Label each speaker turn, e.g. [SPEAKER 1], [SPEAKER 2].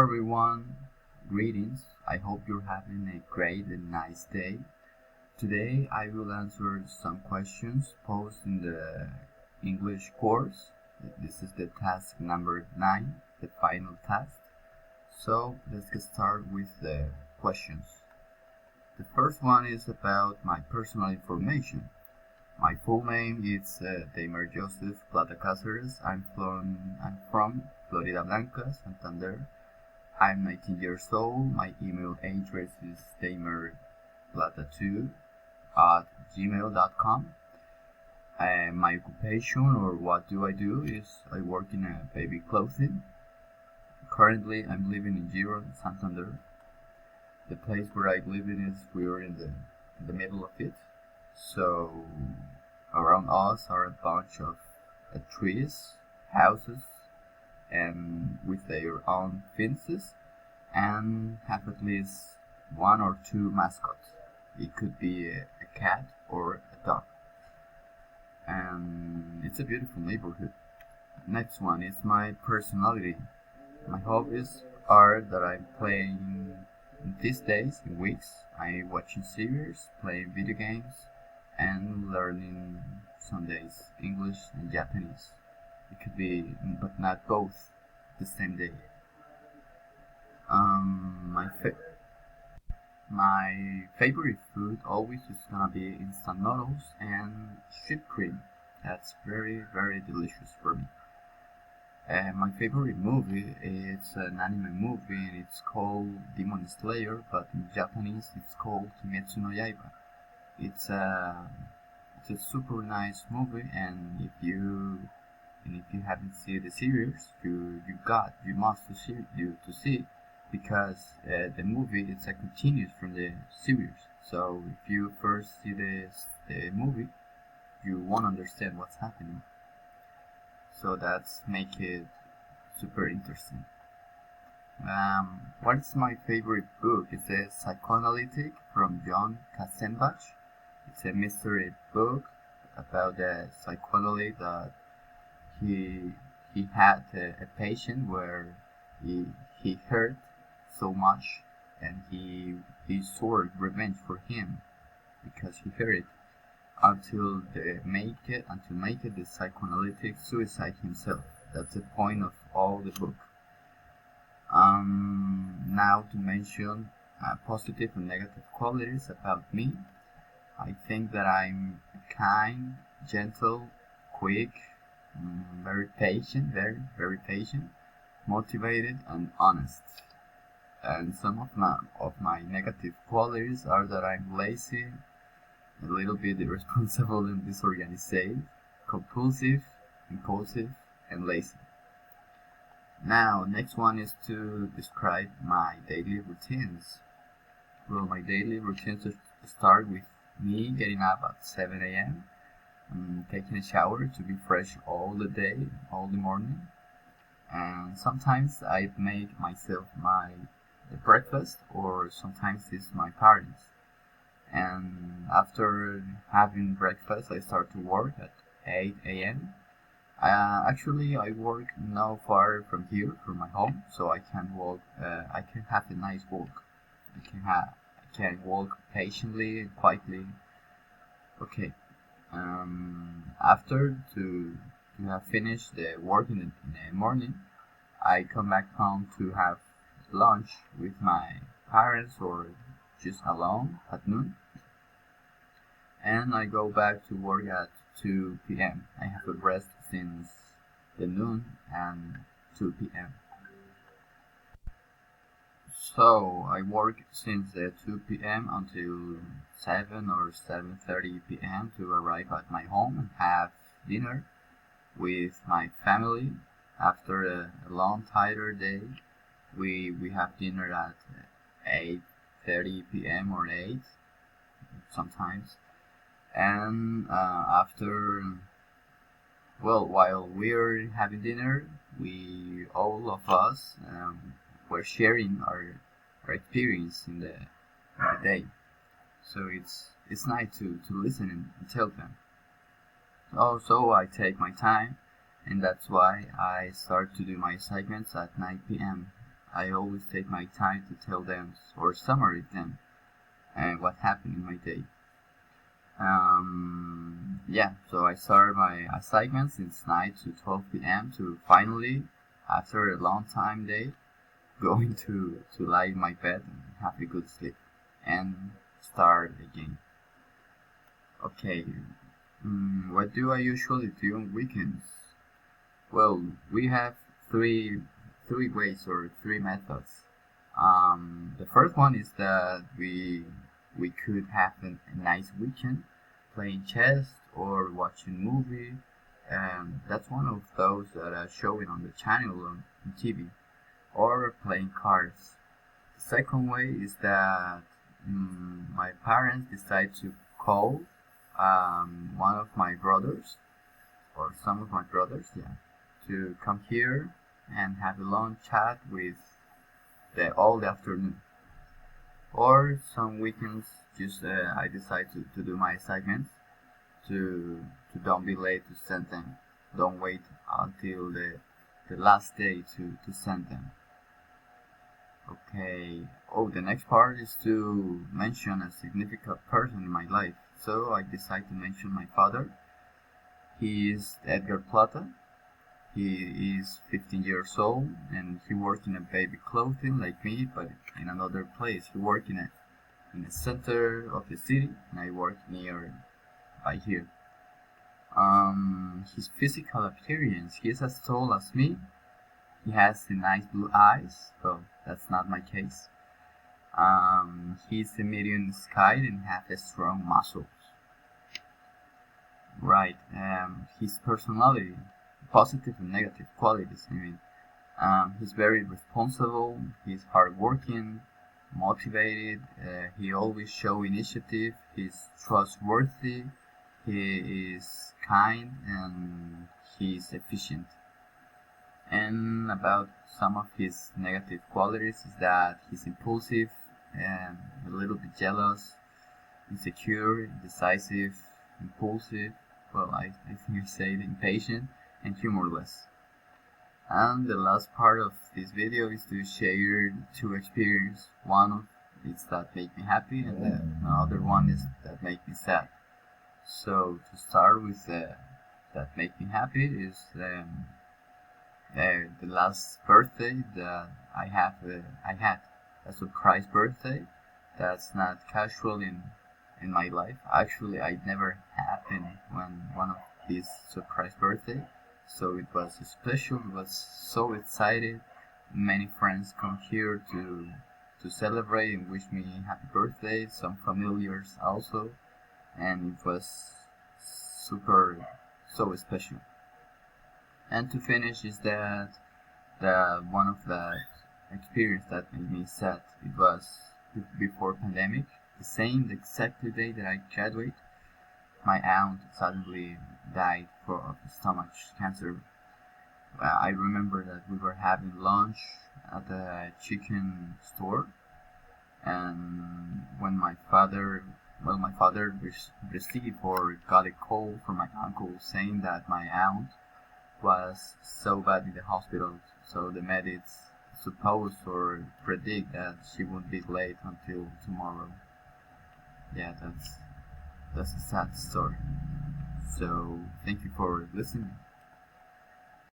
[SPEAKER 1] everyone, greetings. I hope you're having a great and nice day. Today I will answer some questions posed in the English course. This is the task number 9, the final task. So let's get started with the questions. The first one is about my personal information. My full name is Deimer Joseph Plata Cáceres. I'm from Florida Blanca, Santander. I'm 19 years old. My email address is deimerplata2@gmail.com. My occupation, or what do I do, is I work in a baby clothing. Currently, I'm living in Giron, Santander. The place where I live in is we're in the middle of it. So around us are a bunch of trees, houses, and with their own fences, and have at least one or two mascots. It could be a cat or a dog. And it's a beautiful neighborhood. Next one is my personality. My hobbies are that I'm playing these days, in weeks, I'm watching series, playing video games, and learning some days English and Japanese. It could be, but not both, the same day. My favorite food always is gonna be instant noodles and sheep cream. That's very delicious for me. My favorite movie is an anime movie, and it's called Demon Slayer, but in Japanese it's called Kimetsu no Yaiba. It's a super nice movie, and if you haven't seen the series, you must see, because the movie is a continuous from the series. So if you first see the movie, you won't understand what's happening. So that's make it super interesting. What is my favorite book? It's a Psychoanalytic from John Katzenbach. It's a mystery book about a psychoanalyst that he had a patient where he hurt so much, and he sought revenge for him because he hurt it until make it the psychoanalytic suicide himself. That's the point of all the book. Now to mention positive and negative qualities about me. I think that I'm kind, gentle, quick, very patient, very patient, motivated, and honest. And some of my negative qualities are that I'm lazy, a little bit irresponsible and disorganized, compulsive, impulsive, and lazy. Now, next one is to describe my daily routines. Well, my daily routines start with me getting up at 7 a.m. and taking a shower to be fresh all the day, all the morning. And sometimes I make myself the breakfast, or sometimes it's my parents. And after having breakfast, I start to work at 8 a.m. Actually, I work not far from here, from my home, so I can walk. I can have a nice walk. I can walk patiently and quietly. Okay. After to have finished the work in the morning, I come back home to have lunch with my parents or just alone at noon. And I go back to work at 2 p.m. I have a rest since the noon and 2 p.m. So I work since 2 p.m. until 7 or 7:30 p.m. to arrive at my home and have dinner with my family. After a long, tired day, we have dinner at 8:30 p.m. or 8 sometimes. And while we're having dinner, all of us, we're sharing our experience in the day. So it's nice to listen and tell them. Also, I take my time, and that's why I start to do my segments at 9 p.m. I always take my time to tell them or summarize them and what happened in my day. Yeah, so I started my assignment since 9 to 12 p.m. to finally, after a long time day, going to lie in my bed and have a good sleep and start again. Okay, what do I usually do on weekends? Well, we have three ways or three methods. The first one is that we could have a nice weekend playing chess or watching movie, and that's one of those that are showing on the channel on TV, or playing cards. The second way is that my parents decide to call one of my brothers or some of my brothers, yeah, to come here and have a long chat with all the afternoon. Or some weekends, just I decide to do my assignments to don't be late to send them. Don't wait until the last day to send them. Okay. Oh, the next part is to mention a significant person in my life. So I decide to mention my father. He is Edgar Plata. He is 15 years old and he works in a baby clothing like me, but in another place. He works in the center of the city, and I work near by here. His physical appearance, he is as tall as me. He has the nice blue eyes. Well, that's not my case. He's a medium height and has a strong muscles. Right. His personality, positive and negative qualities. I mean, he's very responsible. He's hardworking, motivated. He always shows initiative. He's trustworthy. He is kind and he's efficient. And about some of his negative qualities is that he's impulsive and a little bit jealous, insecure, indecisive, impulsive. Well, I think I said impatient and humorless. And the last part of this video is to share two experiences. One is that make me happy, and the other one is that make me sad. So to start with, that make me happy is the last birthday that I had a surprise birthday. That's not casual in my life. Actually, I never happened one of these surprise birthday. So it was special. It was so excited. Many friends come here to celebrate and wish me happy birthday. Some familiars also, and it was super so special. And to finish is that the one of the experience that made me sad. It was before pandemic, the exact day that I graduate. My aunt suddenly died of stomach cancer. I remember that we were having lunch at a chicken store, and when my father received or got a call from my uncle saying that my aunt was so bad in the hospital, so the medics suppose or predict that she won't be late until tomorrow. Yeah, that's a sad story. So thank you for listening.